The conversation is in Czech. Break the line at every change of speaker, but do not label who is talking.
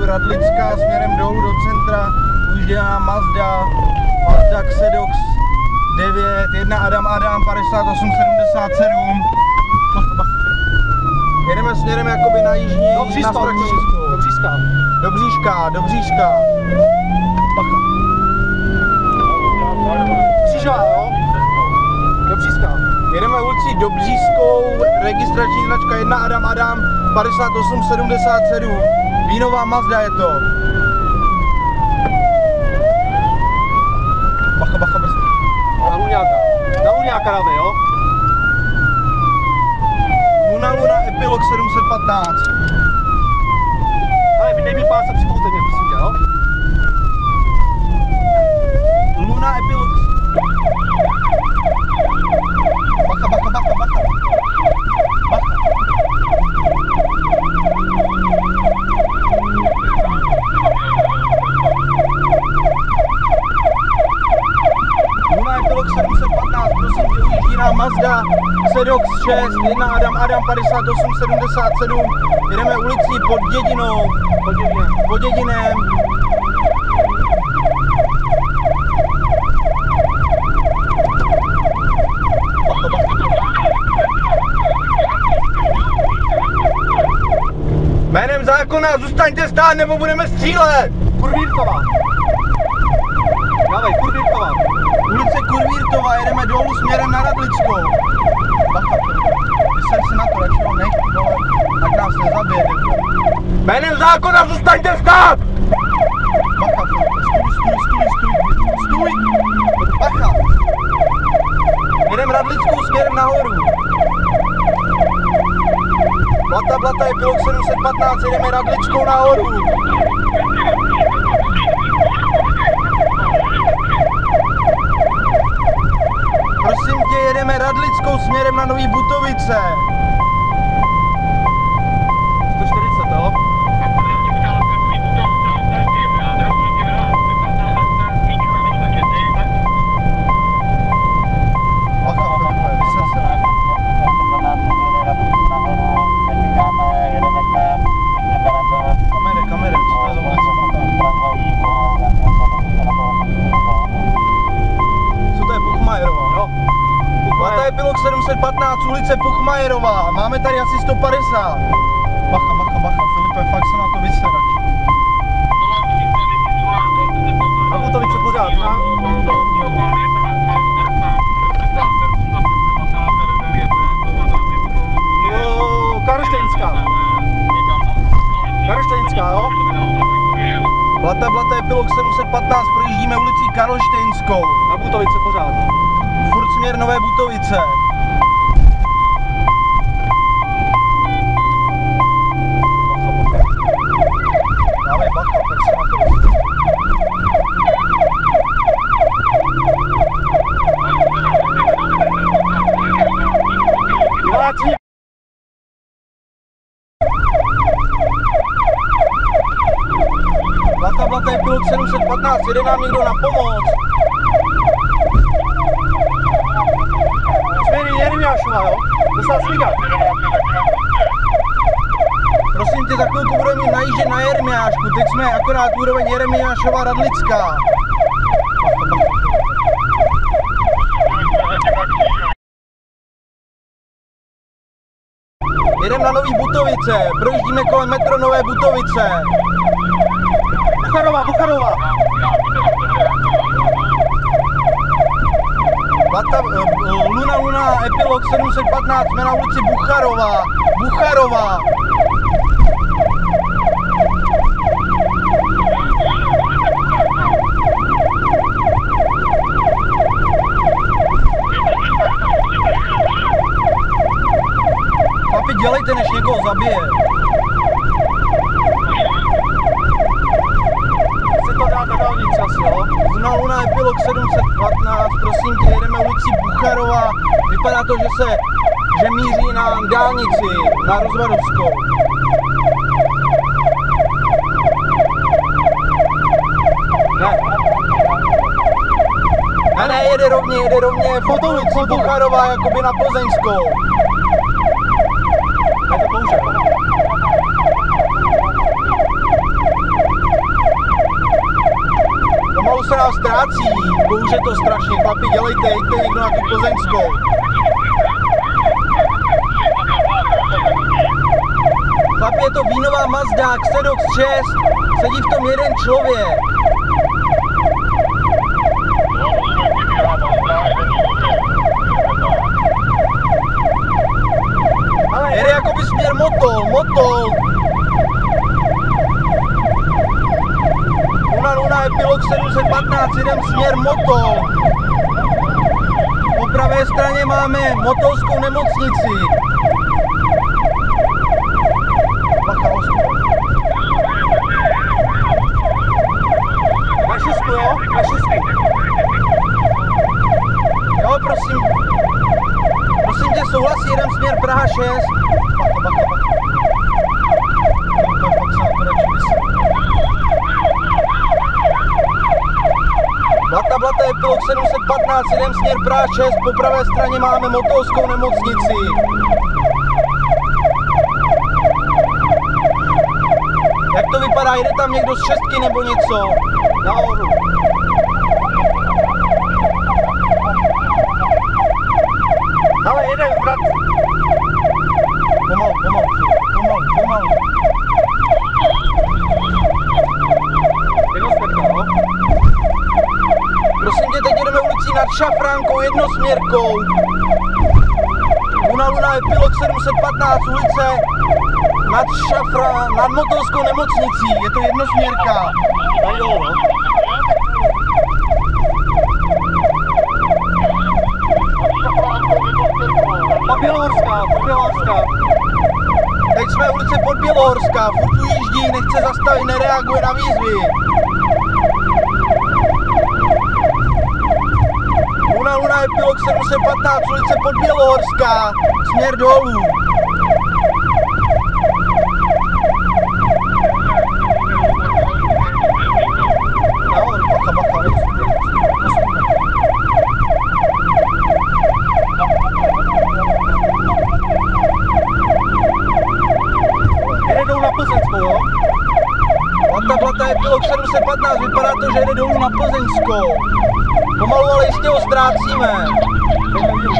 Radlická směrem dolů do centra. Už dělá Mazda Xerox 9, 1 Adam 5877. Jedeme směrem jakoby na jižní,
do Bříška.
Do Bříška.
Bacha. Křížová, jo? Do Bříška.
Jedeme ulicí Dobřížskou, registrační značka 1 Adam 5877. Vínová Mazda je to. Bacha, brzdy.
Na Luňáka dáme, jo?
Luna Epilog 715.
Ale vy nejmí pása připoute mě, prosím tě, jo?
Luna Epilog. Bacha. Luna Epilog 715, prosím tě, ujíždí nám Mazda Xerox 6, 1 Adam 5877. Jedeme ulicí pod Dědinou. Pod Dědinem. Jménem zákona zůstaňte stát, nebo budeme střílet!
Kurvírtová. Dávej, Kurvírtová.
Ulice Kurvírtová, jedeme dolů směrem na Radlickou. Bacha, vyser si na to, radši ho nech, vole, ať nás nezabije. Jménem zákona zůstaňte stát! Bacha, stůj! Bacha! Jedem Radlickou směrem nahoru. Blata je Epilog 715, jedeme Radlickou nahoru. Prosím tě, jedeme Radlickou směrem na Nový Butovice.
140, jo?
Kamere, co to je Puchmajerová?
Jo.
Blata je Epilog 715, ulice Puchmajerová, máme tady asi 150. Bacha, Filipe, fakt se na to vyserač.
Na Butovice pořád, no? Karlštejnská, jo?
Blata je Epilog 715, projíždíme ulicí Karlštejnskou.
Na Butovice pořád.
Furt směr Nové Butovice. Dávej bacha, tak se na to
Diváci!
Blata je Epilog 715, jede nám někdo na pomoc.
Směrem Jeremiášova, jo? Dostal sligat.
Prosím tě, za chvilku budeme mít najíždět na Jeremiášku, teď jsme akorát úroveň Jeremiášova Radlická. Jedeme na Nový Butovice, projíždíme kolem metro Nové Butovice.
Bucharová.
Luna Epilog 715, jsme na ulici Bucharová. Papi, dělejte, než někoho zabije.
Se to dá na dálnici asi, jo?
Luna Epilog 715, prosím tě, jedeme ulicí Bucharová. Vypadá to, že míří na dálnici, na Rozvadovskou. Ne, jede rovně, Butovicí, Bucharová, jakoby na Plzeňskou.
Je to kouře.
ztrácí. Bouře to strašně, chlapi, dělejte, jděte někdo na tu Plzeňskou. Chlapi, je to vínová Mazda, Xerox 6, sedí v tom jeden člověk. Ale jede jakoby směr Motol. Luna je pilot 715, jdem směr Motol. Po pravé straně máme Motolskou nemocnici.
Na šestku, jo? Na šestku.
Jo, prosím. Prosím tě, souhlasí, jedem směr Praha 6. Blata je pilot 715, jedem směr Praha 6, po pravé straně máme Motolskou nemocnici. Jak to vypadá, jede tam někdo z šestky nebo něco? Nahoru.
Ale jeden brat.
Pomalu.
Jednosměrka, jo?
Prosím tě, teď jdeme ulicí nad Šafránkou jednosměrkou. Luna je pilot 715, ulice nad Motolskou nemocnicí, je to jednosměrka.
A jo, no. Podbělohorská.
Teď jsme ulice Podbělohorská, furt ujíždí, nechce zastavit, nereaguje na výzvy. Luna je pilot 715, ulice Podbělohorská, směr dolů. Bacha.
Jedou na Plzeňskou, jo?
Blata je pilot 715, vypadá to, že jede dolů na Plzeňskou. Pomalu, ale jistě ho ztrácíme.
Brzdí.